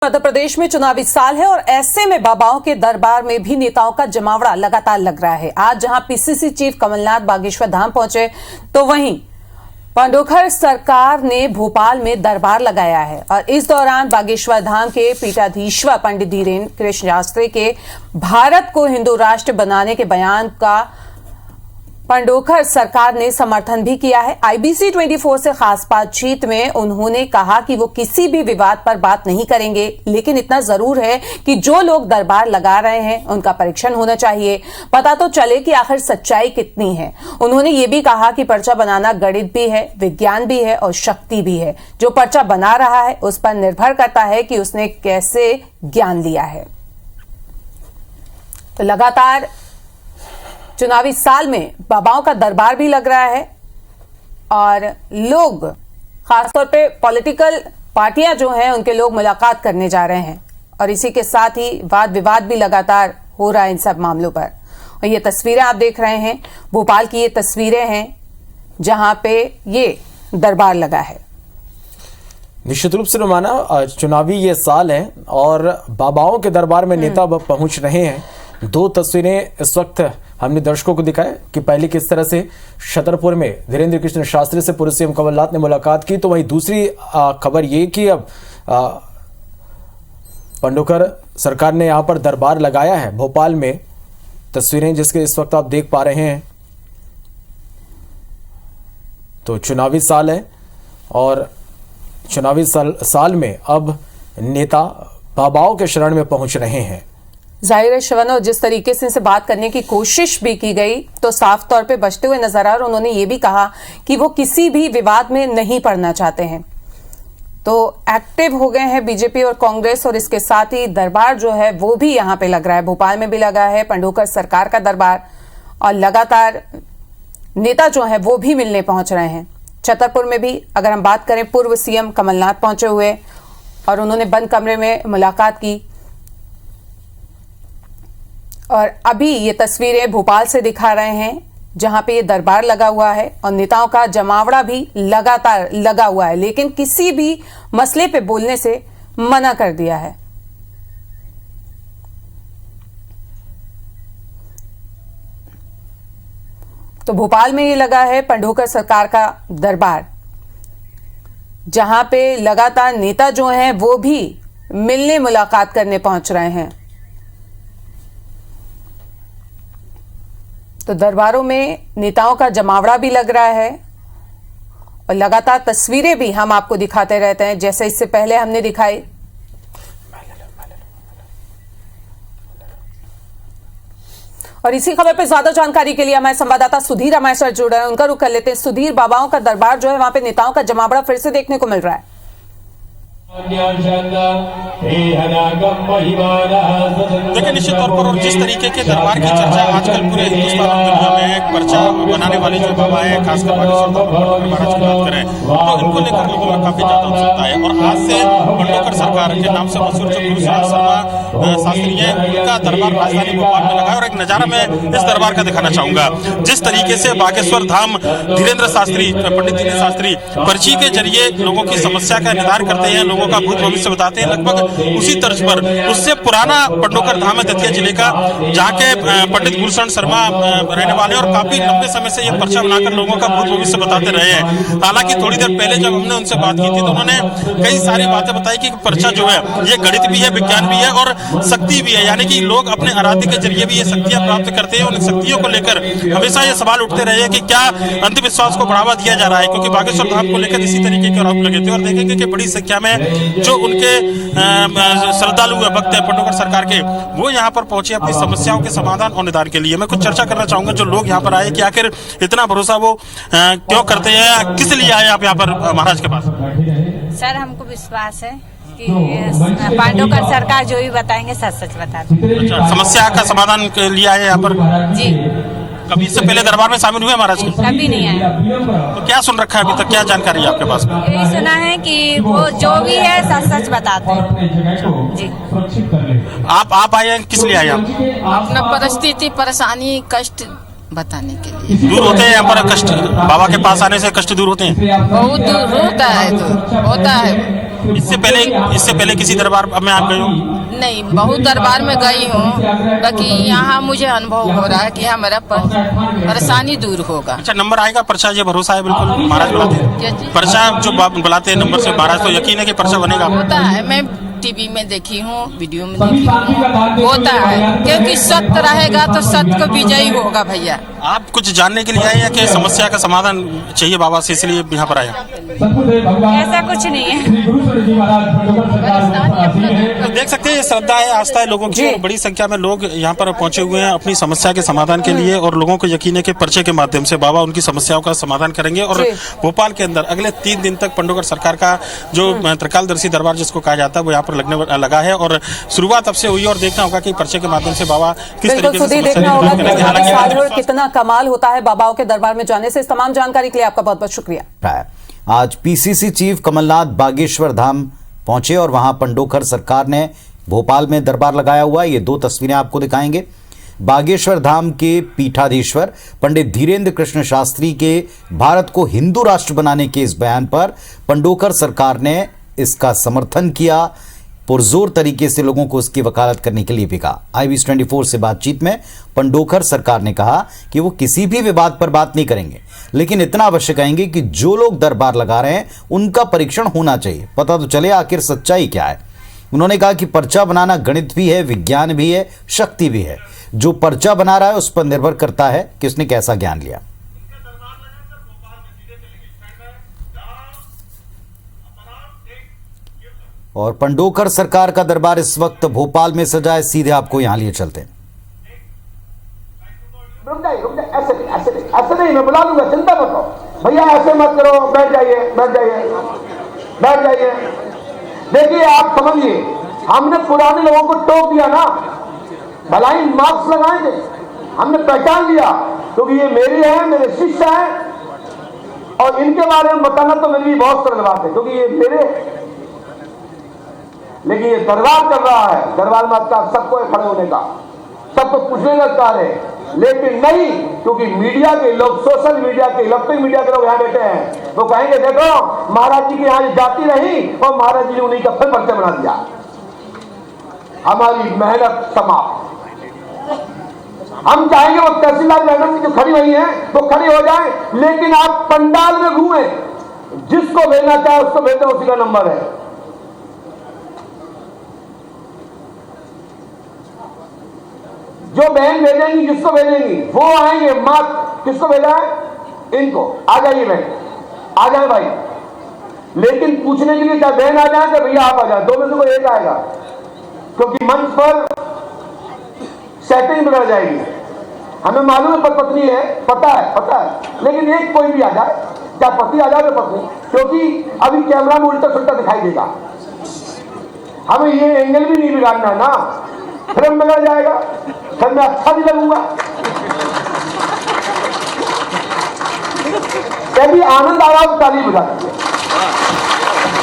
मध्य प्रदेश में चुनावी साल है और ऐसे में बाबाओं के दरबार में भी नेताओं का जमावड़ा लगातार लग रहा है। आज जहां पीसीसी चीफ कमलनाथ बागेश्वर धाम पहुंचे तो वहीं पंडोखर सरकार ने भोपाल में दरबार लगाया है और इस दौरान बागेश्वर धाम के पीठाधीश्वर पंडित धीरेन्द्र कृष्ण शास्त्री के भारत को हिंदू राष्ट्र बनाने के बयान का पंडोखर सरकार ने समर्थन भी किया है। IBC 24 से खास बातचीत में उन्होंने कहा कि वो किसी भी विवाद पर बात नहीं करेंगे, लेकिन इतना जरूर है कि जो लोग दरबार लगा रहे हैं उनका परीक्षण होना चाहिए, पता तो चले कि आखिर सच्चाई कितनी है। उन्होंने ये भी कहा कि पर्चा बनाना गणित भी है, विज्ञान भी है और शक्ति भी है। जो पर्चा बना रहा है उस पर निर्भर करता है कि उसने कैसे ज्ञान लिया है। तो लगातार चुनावी साल में बाबाओं का दरबार भी लग रहा है और लोग खासतौर पे पॉलिटिकल पार्टियां जो हैं उनके लोग मुलाकात करने जा रहे हैं और इसी के साथ ही वाद विवाद भी लगातार हो रहा है इन सब मामलों पर। और ये तस्वीरें आप देख रहे हैं, भोपाल की ये तस्वीरें हैं जहां पे ये दरबार लगा है। निश्चित रूप से रोमाना, चुनावी ये साल है और बाबाओं के दरबार में नेता पहुंच रहे हैं। दो तस्वीरें इस वक्त हमने दर्शकों को दिखाए कि पहले किस तरह से छतरपुर में धीरेन्द्र कृष्ण शास्त्री से पूर्व सीएम कमलनाथ ने मुलाकात की, तो वहीं दूसरी खबर ये कि अब पंडोखर सरकार ने यहां पर दरबार लगाया है भोपाल में। तस्वीरें जिसके इस वक्त आप देख पा रहे हैं। तो चुनावी साल है और चुनावी साल में अब नेता बाबाओं के शरण में पहुंच रहे हैं। जाहिर है श्रवण, और जिस तरीके से इनसे बात करने की कोशिश भी की गई तो साफ तौर पे बचते हुए नजर आ रहे। उन्होंने ये भी कहा कि वो किसी भी विवाद में नहीं पड़ना चाहते हैं। तो एक्टिव हो गए हैं बीजेपी और कांग्रेस और इसके साथ ही दरबार जो है वो भी यहां पे लग रहा है। भोपाल में भी लगा है पंडोखर सरकार का दरबार और लगातार नेता जो है वो भी मिलने पहुंच रहे हैं। छतरपुर में भी अगर हम बात करें, पूर्व सीएम कमलनाथ पहुंचे हुए और उन्होंने बंद कमरे में मुलाकात की। और अभी ये तस्वीरें भोपाल से दिखा रहे हैं जहां पे ये दरबार लगा हुआ है और नेताओं का जमावड़ा भी लगातार लगा हुआ है, लेकिन किसी भी मसले पे बोलने से मना कर दिया है। तो भोपाल में ये लगा है पंडोखर सरकार का दरबार, जहां पे लगातार नेता जो हैं वो भी मिलने मुलाकात करने पहुंच रहे हैं। तो दरबारों में नेताओं का जमावड़ा भी लग रहा है और लगातार तस्वीरें भी हम आपको दिखाते रहते हैं, जैसे इससे पहले हमने दिखाई। और इसी खबर पे ज्यादा जानकारी के लिए हमारे संवाददाता सुधीर हमारे साथ जुड़ रहे हैं, उनका रुख कर लेते हैं। सुधीर, बाबाओं का दरबार जो है वहां पे नेताओं का जमावड़ा फिर से देखने को मिल रहा है। देखिए, निश्चित तौर पर और जिस तरीके के दरबार की चर्चा आजकल पूरे हिंदुस्तान और दुनिया में एक पर्चा बनाने वाले जो बाबा है, खासकर बागेश्वर महाराज की बात करें तो इनको लेकर लोगों में काफी ज्यादा उत्सुकता है। और आज से पंडोखर सरकार के नाम से मशहूर जो गुरुसार शर्मा शास्त्री है उनका दरबार राजधानी भोपाल में लगा है। और एक नजारा मैं इस दरबार का दिखाना चाहूंगा। जिस तरीके से बागेश्वर धाम धीरेन्द्र शास्त्री, पंडित धीरेन्द्र शास्त्री पर्ची के जरिए लोगों की समस्या का निदान करते हैं, लोगों का भूत भविष्य बताते हैं, लगभग उसी तर्ज पर उससे पुराना पंडोखर धाम है दतिया जिले का, जहाँ के पंडित गुरुशरण शर्मा रहने वाले और काफी लंबे समय से ये पर्चा बनाकर लोगों का भूत भविष्य बताते रहे हैं। हालांकि थोड़ी देर पहले जब हमने उनसे बात की थी तो उन्होंने कई सारी बातें बताई कि पर्चा जो है ये गणित भी है, विज्ञान भी है और शक्ति भी है, यानी कि लोग अपने आराध्य के जरिए भी ये शक्तियां प्राप्त करते हैं। उन शक्तियों को लेकर हमेशा ये सवाल उठते रहे कि क्या अंधविश्वास को बढ़ावा दिया जा रहा है, क्योंकि बागेश्वर धाम को लेकर इसी तरीके के आरोप लगे थे। और देखेंगे कि बड़ी संख्या में जो उनके श्रद्धालु भक्त है पंडोखर सरकार के, वो यहाँ पर पहुंचे अपनी समस्याओं के समाधान और निदान के लिए। मैं कुछ चर्चा करना चाहूंगा जो लोग यहाँ पर आए कि आखिर इतना भरोसा वो क्यों करते हैं, किस लिए आए आप यहाँ पर महाराज के पास? सर, हमको विश्वास है कि पंडोखर सरकार जो भी बताएंगे सच सच बताते हैं। अच्छा, समस्या का समाधान के लिए आए यहाँ पर? जी। कभी इससे पहले दरबार में शामिल हुए महाराज के? कभी नहीं आया। तो क्या सुन रखा है अभी तक, क्या जानकारी है आपके पास? यही सुना है कि वो जो भी है सच सच बताते हैं। जी। आप आए हैं, किस लिए आए आप? अपना परिस्थिति, परेशानी, कष्ट बताने के लिए। दूर होते हैं यहाँ पर कष्ट? बाबा के पास आने से कष्ट दूर होते हैं? बहुत दूर होता है, होता है। इससे पहले किसी दरबार में आप गए हो? नहीं, बहुत दरबार में गई हूँ, बाकी यहाँ मुझे अनुभव हो रहा है कि यहाँ मेरा परेशानी दूर होगा। अच्छा, नंबर आएगा, पर्चा ये भरोसा है बिल्कुल? महाराज बुलाते क्या हैं चीज़? पर्चा जो बुलाते हैं नंबर से महाराज, तो यकीन है कि पर्चा बनेगा? होता है, मैं टीवी में देखी हूँ, वीडियो में देखी हूँ, होता है, क्योंकि सत्य रहेगा तो सत्य को विजयी होगा भैया। आप कुछ जानने के लिए आए हैं कि समस्या का समाधान चाहिए बाबा से, इसलिए यहाँ पर आए? ऐसा कुछ नहीं है। तो देख सकते हैं, ये श्रद्धा है, आस्था है लोगों की, और बड़ी संख्या में लोग यहाँ पर पहुंचे हुए हैं अपनी समस्या के समाधान के लिए, और लोगों को यकीन है कि पर्चे के माध्यम से बाबा उनकी समस्याओं का समाधान करेंगे। और भोपाल के अंदर अगले 3 दिन तक पंडोकर सरकार का जो त्रिकालदर्शी दरबार जिसको कहा जाता है वो यहाँ पर लगने लगा है, और शुरुआत अब से हुई है, और देखना होगा कि पर्चे के माध्यम से बाबा किस तरीके से देखना होगा कितना कमाल होता है बाबाओं के दरबार में जाने से। इस तमाम जानकारी के लिए आपका बहुत बहुत शुक्रिया। आज पीसीसी चीफ कमलनाथ बागेश्वर धाम पहुंचे और वहां पंडोकर सरकार ने भोपाल में दरबार लगाया हुआ। ये 2 तस्वीरें आपको दिखाएंगे। बागेश्वर धाम के पीठाधीश्वर पंडित धीरेन्द्र कृष्ण शास्त्री के भारत को हिंदू राष्ट्र बनाने के इस बयान पर पंडोकर सरकार ने इसका समर्थन किया, पुरजोर तरीके से लोगों को इसकी वकालत करने के लिए भी कहा। IBS24 से बातचीत में पंडोकर सरकार ने कहा कि वो किसी भी विवाद पर बात नहीं करेंगे, लेकिन इतना अवश्य कहेंगे कि जो लोग दरबार लगा रहे हैं उनका परीक्षण होना चाहिए, पता तो चले आखिर सच्चाई क्या है। उन्होंने कहा कि पर्चा बनाना गणित भी है, विज्ञान भी है, शक्ति भी है। जो पर्चा बना रहा है उस पर निर्भर करता है कि उसने कैसा ज्ञान लिया। और पंडोकर सरकार का दरबार इस वक्त भोपाल में सजा है, सीधे आपको यहां लिए चलते हैं। रुक जाइए, ऐसे नहीं, मैं बुला लूंगा, चिंता मत करो भैया, ऐसे मत करो, बैठ जाइए। देखिए, आप समझिए, हमने पुराने लोगों को टोक दिया ना, भलाई मार्क्स लगाए थे, हमने पहचान लिया, क्योंकि ये मेरी है, मेरे शिष्य है, और इनके बारे में बताना तो मेरी बहुत सरल बात है, क्योंकि ये मेरे। लेकिन ये दरबार चल रहा है, दरबार में आपका सबको खड़े होने का, सबको पूछने का कार्य है, लेकिन नहीं, क्योंकि मीडिया के लोग, सोशल मीडिया के, इलेक्ट्रॉनिक मीडिया के लोग यहाँ बैठे हैं, वो कहेंगे देखो महाराज जी की यहाँ जाती रही और महाराज जी ने उन्हीं का फिर पर्चा बना दिया, हमारी मेहनत समाप्त। हम चाहेंगे वो तहसीलदार मैडम की जो खड़ी हुई है वो खड़ी हो जाए, लेकिन आप पंडाल में घूमे, जिसको भेजना चाहे उसको भेजते, उसी का नंबर है। जो बहन भेजेंगी, जिसको भेजेंगी वो आएंगे, माँ किसको भेजा है, इनको, आ जाइए बहन, आ जाए भाई, लेकिन पूछने के लिए चाहे बहन आ जाए चाहे भैया आप आ जाए, 2 में से कोई एक आएगा, क्योंकि मंच पर सेटिंग बिगड़ जाएगी। हमें मालूम है पत्नी है, पता है, लेकिन एक कोई भी आ जाए, चाहे पति आ जाए तो पत्नी, क्योंकि अभी कैमरा में उल्टा सुल्टा दिखाई देगा, हमें ये एंगल भी नहीं बिगाड़ना है ना, फिर बिगड़ जाएगा, फिर मैं अच्छा नहीं लगूंगा। यदि आनंद आ रहा हो ताली बजा दीजिए।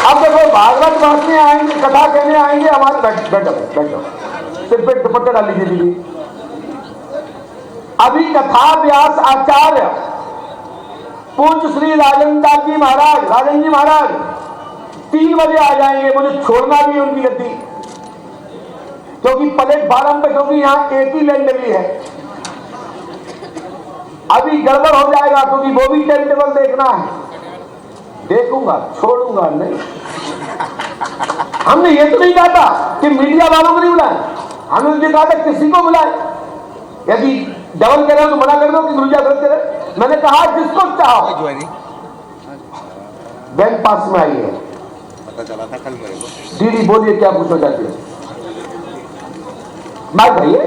अब देखो, भागवत बांटने आएंगे, कथा कहने आएंगे, हमारे बैठो, सिर पे दुपट्टा डाल लीजिए दीदी। अभी कथा व्यास आचार्य पूज्य श्री राजन जी महाराज 3 बजे आ जाएंगे, मुझे छोड़ना भी है उनकी गद्दी, क्योंकि प्लेटफार्म पे, क्योंकि यहाँ एक ही लाइन लगी है, अभी गड़बड़ हो जाएगा, क्योंकि वो भी टाइम टेबल देखना है, देखूंगा, छोड़ूंगा नहीं। हमने ये तो नहीं कहा था कि मीडिया वालों को नहीं बुलाए, हमने ये कहा था किसी को बुलाए, यदि डबल कह रहे हो तो मना कर दो कि गुरुजा करते रहे। मैंने कहा जिसको चाहो, बैंक पास में आई है, दीदी बोलिए क्या पूछना चाहती है, मार भैया,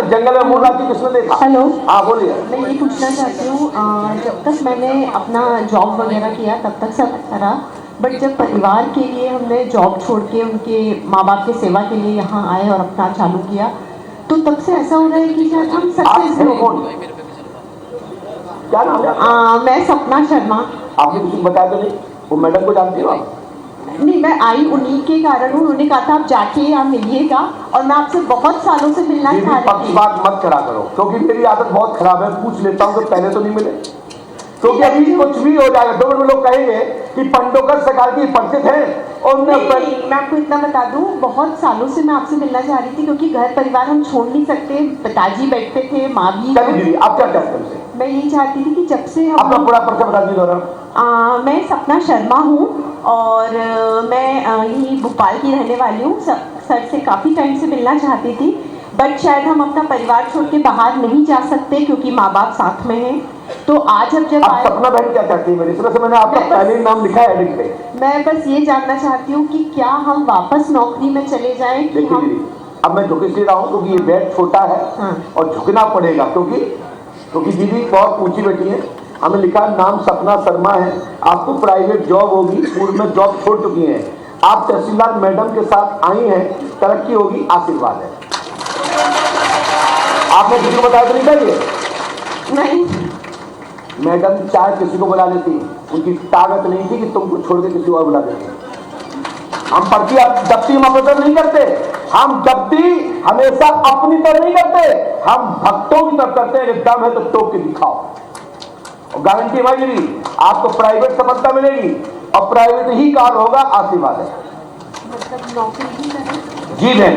जंगल में मुर्गा की किसने देखा? हेलो, हाँ बोलिए। मैं ये पूछना चाहती हूँ, जब तक मैंने अपना जॉब वगैरह किया तब तक सब करा, बट जब परिवार के लिए हमने जॉब छोड़ के उनके माँ बाप की सेवा के लिए यहाँ आए और अपना चालू किया, तो तब से ऐसा हो रहा है कि शायद हम सक्सेस हुए। क्या नाम है? मैं सपना शर्मा। आपने कुछ बताया तो नहीं, वो मैडम को जानती हो आप? नहीं, मैं आई उन्हीं के कारण हूँ, उन्होंने कहा था आप जाके यहाँ मिलिएगा, और मैं आपसे बहुत सालों से मिलना चाह रही थी। बात मत करा करो, क्योंकि मेरी आदत बहुत खराब है, पूछ लेता हूँ तो पहले तो नहीं मिले, क्योंकि अभी कुछ भी हो जाएगा 2 मिनट में लोग कहेंगे कि पंडोकर सरकार की परिचित है और नहीं, मैं आपको इतना बता दूं, बहुत सालों से मैं आपसे मिलना चाह रही थी क्योंकि घर परिवार हम छोड़ नहीं सकते। पिताजी बैठते थे, माँ भी। दीदी आप क्या चाहते हैं? मैं यही चाहती थी कि जब से अपना पूरा परिचय बता दीजिए। मैं सपना शर्मा हूँ और मैं यही भोपाल की रहने वाली हूँ। सर से काफ़ी टाइम से मिलना चाहती थी, बट शायद हम अपना परिवार छोड़ के बाहर नहीं जा सकते क्योंकि माँ बाप साथ में हैं। तो आज अब जब आप सपना बहन क्या चाहती है? मेरी तरफ से मैंने आपका पहले ही नाम लिखा है एडिट पे। मैं बस ये जानना चाहती हूँ कि क्या हम वापस नौकरी में चले जाएं कि देखिए हम दीदी, अब मैं झुक इसलिए रहा हूँ क्योंकि ये बेड छोटा है और झुकना पड़ेगा क्योंकि दीदी बहुत ऊंची बेटी है। हमें लिखा नाम सपना शर्मा है, आपको प्राइवेट जॉब होगी, पूर्व में जॉब छोड़ चुकी हैं, आप तहसीलदार मैडम के साथ आई हैं, तरक्की होगी, आशीर्वाद है। आपने किसी को बताया तो नहीं चाहिए? नहीं, मैडम चाहे किसी को बुला लेती, उनकी ताकत नहीं थी कि तुमको छोड़ के किसी और बुला देती। हम पर्ची जब्ती हम अपने नहीं करते, हम जब्ती हमेशा अपनी तरफ नहीं करते, हम भक्तों की तरफ करते हैं। दम है तो टोक के दिखाओ और गारंटी भाई जी आपको प्राइवेट सफलता मिलेगी और प्राइवेट ही कार्य होगा, आशीर्वाद है। मतलब नौकरी ही करें। जी बहन,